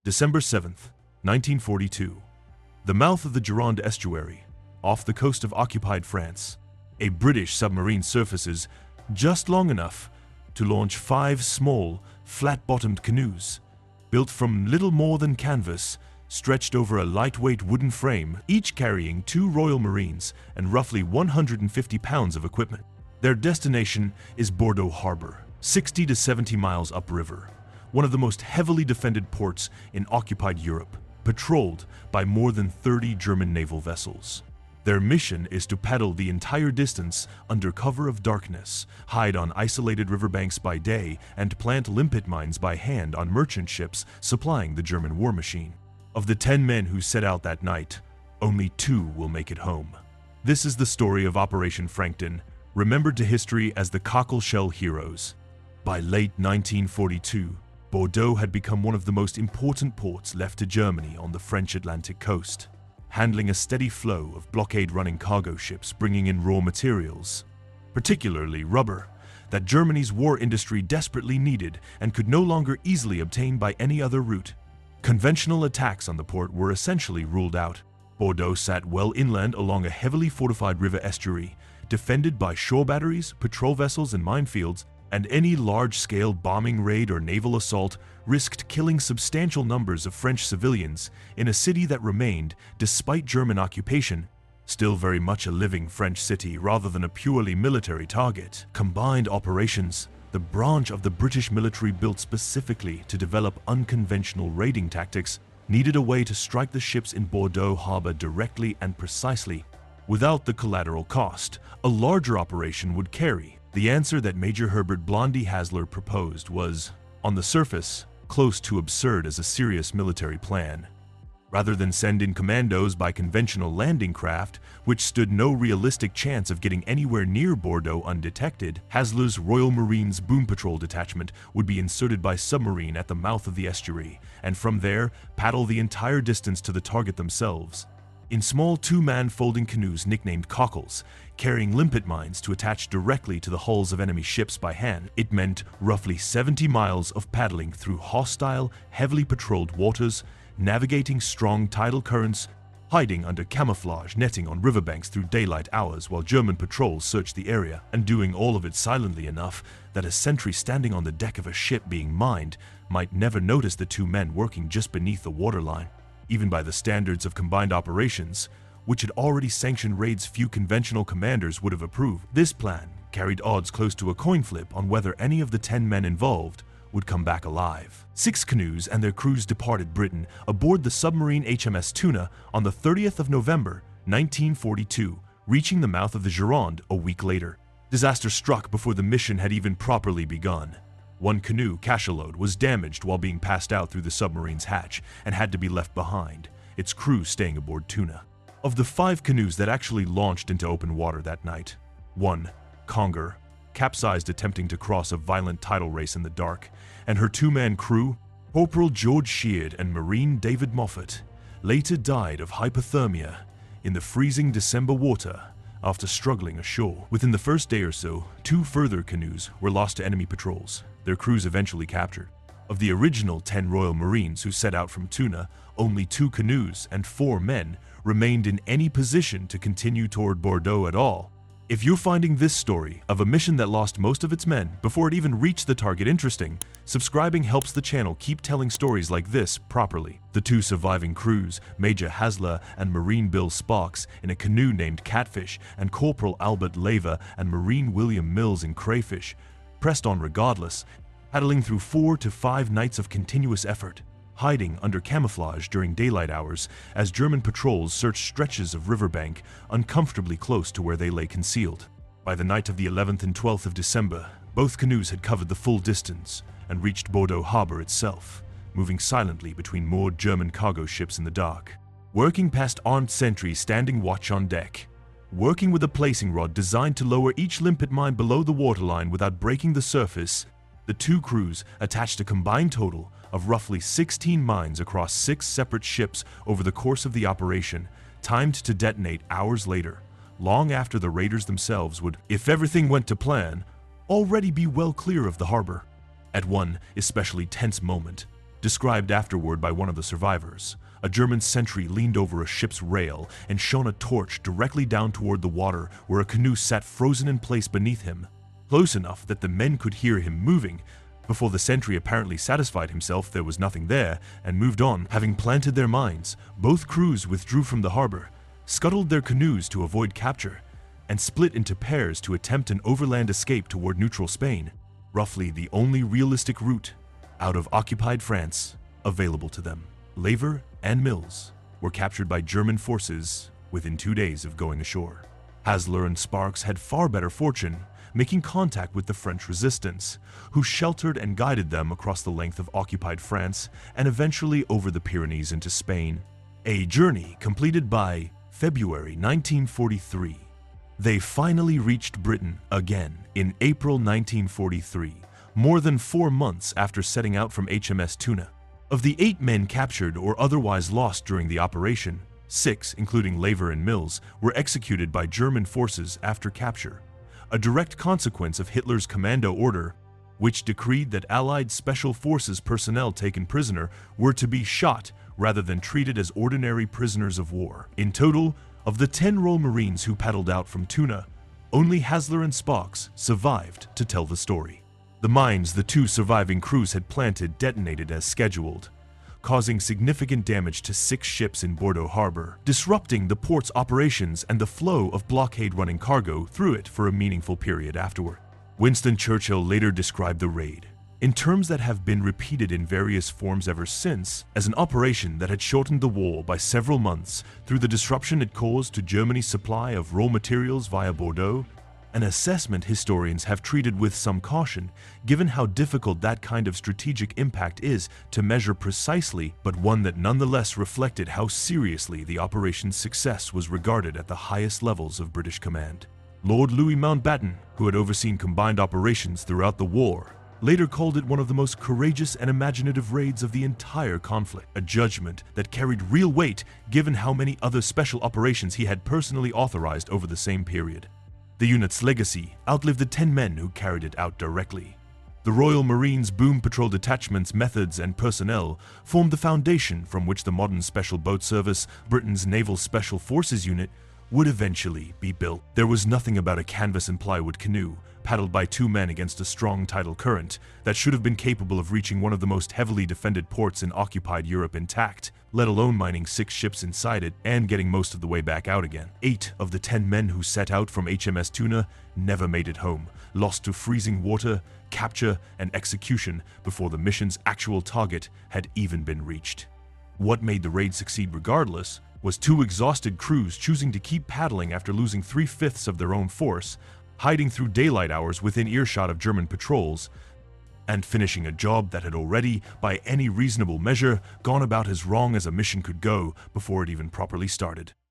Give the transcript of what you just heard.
December 7th, 1942. The mouth of the Gironde estuary, off the coast of occupied France. A British submarine surfaces just long enough to launch 5 small, flat-bottomed canoes, built from little more than canvas, stretched over a lightweight wooden frame, each carrying 2 Royal Marines and roughly 150 pounds of equipment. Their destination is Bordeaux Harbor, 60 to 70 miles upriver, one of the most heavily defended ports in occupied Europe, patrolled by more than 30 German naval vessels. Their mission is to paddle the entire distance under cover of darkness, hide on isolated riverbanks by day, and plant limpet mines by hand on merchant ships supplying the German war machine. Of the 10 men who set out that night, only 2 will make it home. This is the story of Operation Frankton, remembered to history as the Cockleshell Heroes. By late 1942, Bordeaux had become one of the most important ports left to Germany on the French Atlantic coast, handling a steady flow of blockade-running cargo ships bringing in raw materials, particularly rubber, that Germany's war industry desperately needed and could no longer easily obtain by any other route. Conventional attacks on the port were essentially ruled out. Bordeaux sat well inland along a heavily fortified river estuary, defended by shore batteries, patrol vessels, and minefields, and any large-scale bombing raid or naval assault risked killing substantial numbers of French civilians in a city that remained, despite German occupation, still very much a living French city rather than a purely military target. Combined operations, the branch of the British military built specifically to develop unconventional raiding tactics, needed a way to strike the ships in Bordeaux Harbor directly and precisely, without the collateral cost a larger operation would carry. The answer that Major Herbert Blondie Hasler proposed was, on the surface, close to absurd as a serious military plan. Rather than send in commandos by conventional landing craft, which stood no realistic chance of getting anywhere near Bordeaux undetected, Hasler's Royal Marines Boom Patrol Detachment would be inserted by submarine at the mouth of the estuary, and from there, paddle the entire distance to the target themselves. In small 2-man folding canoes nicknamed cockles, carrying limpet mines to attach directly to the hulls of enemy ships by hand, it meant roughly 70 miles of paddling through hostile, heavily patrolled waters, navigating strong tidal currents, hiding under camouflage netting on riverbanks through daylight hours while German patrols searched the area, and doing all of it silently enough that a sentry standing on the deck of a ship being mined might never notice the 2 men working just beneath the waterline. Even by the standards of combined operations, which had already sanctioned raids few conventional commanders would have approved, this plan carried odds close to a coin flip on whether any of the 10 men involved would come back alive. 6 canoes and their crews departed Britain aboard the submarine HMS Tuna on the 30th of November, 1942, reaching the mouth of the Gironde a week later. Disaster struck before the mission had even properly begun. 1 canoe, cachalot, was damaged while being passed out through the submarine's hatch and had to be left behind, its crew staying aboard Tuna. Of the 5 canoes that actually launched into open water that night, 1, Conger, capsized attempting to cross a violent tidal race in the dark, and her 2-man crew, Corporal George Sheard and Marine David Moffat, later died of hypothermia in the freezing December water after struggling ashore. Within the first day or so, 2 further canoes were lost to enemy patrols, their crews eventually captured. Of the original 10 Royal Marines who set out from Tuna, only 2 canoes and 4 men remained in any position to continue toward Bordeaux at all. If you're finding this story of a mission that lost most of its men before it even reached the target interesting, subscribing helps the channel keep telling stories like this properly. The 2 surviving crews, Major Hasler and Marine Bill Sparks in a canoe named Catfish, and Corporal Albert Leva and Marine William Mills in Crayfish, pressed on regardless, paddling through 4 to 5 nights of continuous effort, hiding under camouflage during daylight hours as German patrols searched stretches of riverbank uncomfortably close to where they lay concealed. By the night of the 11th and 12th of December, both canoes had covered the full distance and reached Bordeaux Harbor itself, moving silently between moored German cargo ships in the dark, working past armed sentries standing watch on deck, working with a placing rod designed to lower each limpet mine below the waterline without breaking the surface. The 2 crews attached a combined total of roughly 16 mines across 6 separate ships over the course of the operation, timed to detonate hours later, long after the raiders themselves would, if everything went to plan, already be well clear of the harbor. At one especially tense moment, described afterward by one of the survivors. A German sentry leaned over a ship's rail and shone a torch directly down toward the water where a canoe sat frozen in place beneath him, close enough that the men could hear him moving. Before the sentry apparently satisfied himself there was nothing there and moved on, having planted their mines, both crews withdrew from the harbor, scuttled their canoes to avoid capture, and split into pairs to attempt an overland escape toward neutral Spain, roughly the only realistic route out of occupied France available to them. Lever and Mills were captured by German forces within 2 days of going ashore. Hasler and Sparks had far better fortune, making contact with the French resistance, who sheltered and guided them across the length of occupied France and eventually over the Pyrenees into Spain. A journey completed by February 1943. They finally reached Britain again in April 1943, more than 4 months after setting out from HMS Tuna. Of the 8 men captured or otherwise lost during the operation, 6, including Lever and Mills, were executed by German forces after capture, a direct consequence of Hitler's commando order, which decreed that Allied Special Forces personnel taken prisoner were to be shot rather than treated as ordinary prisoners of war. In total, of the 10 Royal Marines who paddled out from Tuna, only Hasler and Sparks survived to tell the story. The mines the 2 surviving crews had planted detonated as scheduled, causing significant damage to 6 ships in Bordeaux Harbor, disrupting the port's operations and the flow of blockade-running cargo through it for a meaningful period afterward. Winston Churchill later described the raid, in terms that have been repeated in various forms ever since, as an operation that had shortened the war by several months through the disruption it caused to Germany's supply of raw materials via Bordeaux, an assessment historians have treated with some caution, given how difficult that kind of strategic impact is to measure precisely, but one that nonetheless reflected how seriously the operation's success was regarded at the highest levels of British command. Lord Louis Mountbatten, who had overseen combined operations throughout the war, later called it one of the most courageous and imaginative raids of the entire conflict, a judgment that carried real weight given how many other special operations he had personally authorized over the same period. The unit's legacy outlived the 10 men who carried it out directly. The Royal Marines Boom Patrol Detachment's methods and personnel formed the foundation from which the modern Special Boat Service, Britain's Naval Special Forces unit, would eventually be built. There was nothing about a canvas and plywood canoe, paddled by 2 men against a strong tidal current, that should have been capable of reaching one of the most heavily defended ports in occupied Europe intact, let alone mining 6 ships inside it and getting most of the way back out again. 8 of the 10 men who set out from HMS Tuna never made it home, lost to freezing water, capture, and execution before the mission's actual target had even been reached. What made the raid succeed regardless was 2 exhausted crews choosing to keep paddling after losing 3/5 of their own force, hiding through daylight hours within earshot of German patrols, and finishing a job that had already, by any reasonable measure, gone about as wrong as a mission could go before it even properly started.